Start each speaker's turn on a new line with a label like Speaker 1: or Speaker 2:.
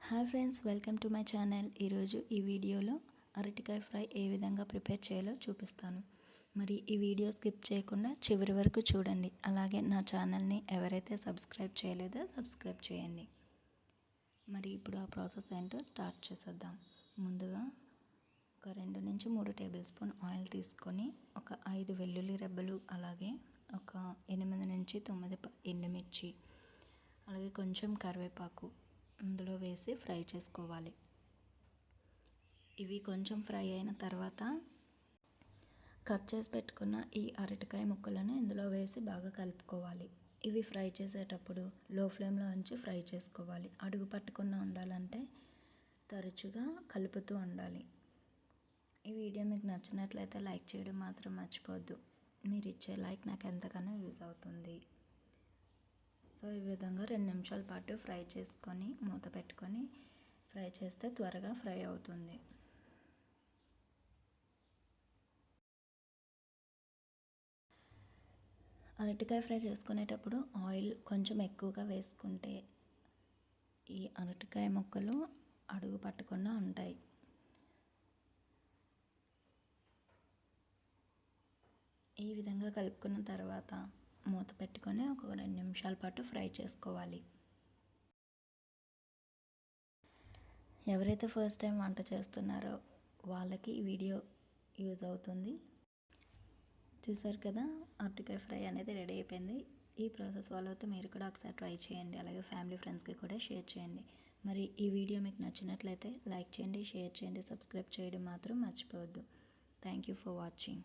Speaker 1: Hi friends, welcome to my channel. ఈరోజు ఈ వీడియోలో అరటికాయ ఫ్రై ఏ విధంగా ప్రిపేర్ చేయాలో చూపిస్తాను. మరి ఈ వీడియో స్కిప్ చేయకుండా చివరి వరకు చూడండి. అలాగే నా ఛానల్ని ఎవరైతే సబ్స్క్రైబ్ చేయలేదో సబ్స్క్రైబ్ చేయండి. మరి ఇప్పుడు ఆ ప్రాసెస్ ఏంటో స్టార్ట్ చేసేద్దాం. ముందుగా ఒక 2 నుంచి 3 టేబుల్ స్పూన్ ఆయిల్ తీసుకొని ఒక 5 వెల్లుల్లి రెబ్బలు, అలాగే ఒక 8 నుంచి 9 ఎండుమిర్చి, అలాగే కొంచెం కరివేపాకు అందులో వేసి ఫ్రై చేసుకోవాలి. ఇవి కొంచెం ఫ్రై అయిన తర్వాత కట్ చేసి పెట్టుకున్న ఈ అరటికాయ ముక్కలను ఇందులో వేసి బాగా కలుపుకోవాలి. ఇవి ఫ్రై చేసేటప్పుడు లో ఫ్లేమ్లో ఉంచి ఫ్రై చేసుకోవాలి. అడుగు పట్టకుండా ఉండాలంటే తరచుగా కలుపుతూ ఉండాలి. ఈ వీడియో మీకు నచ్చినట్లయితే లైక్ చేయడం మాత్రం మర్చిపోవద్దు. మీరు ఇచ్చే లైక్ నాకు ఎంతగానో యూజ్ అవుతుంది. సో ఈ విధంగా 2 నిమిషాల పాటు ఫ్రై చేసుకొని మూత పెట్టుకొని ఫ్రై చేస్తే త్వరగా ఫ్రై అవుతుంది. అరటికాయ ఫ్రై చేసుకునేటప్పుడు ఆయిల్ కొంచెం ఎక్కువగా వేసుకుంటే ఈ అరటికాయ ముక్కలు అడుగు పట్టకుండా ఉంటాయి. ఈ విధంగా కలుపుకున్న తర్వాత మూత పెట్టుకొని ఒక 2 నిమిషాల పాటు ఫ్రై చేసుకోవాలి. ఎవరైతే ఫస్ట్ టైం వంట చేస్తున్నారో వాళ్ళకి ఈ వీడియో యూజ్ అవుతుంది. చూసారు కదా, అరటికాయ ఫ్రై అనేది రెడీ అయిపోయింది. ఈ ప్రాసెస్ ఫాలో అవుతూ మీరు కూడా ఒకసారి ట్రై చేయండి. అలాగే ఫ్యామిలీ ఫ్రెండ్స్కి కూడా షేర్ చేయండి. మరి ఈ వీడియో మీకు నచ్చినట్లయితే లైక్ చేయండి, షేర్ చేయండి, సబ్స్క్రైబ్ చేయడం మాత్రం మర్చిపోవద్దు. Thank you for watching.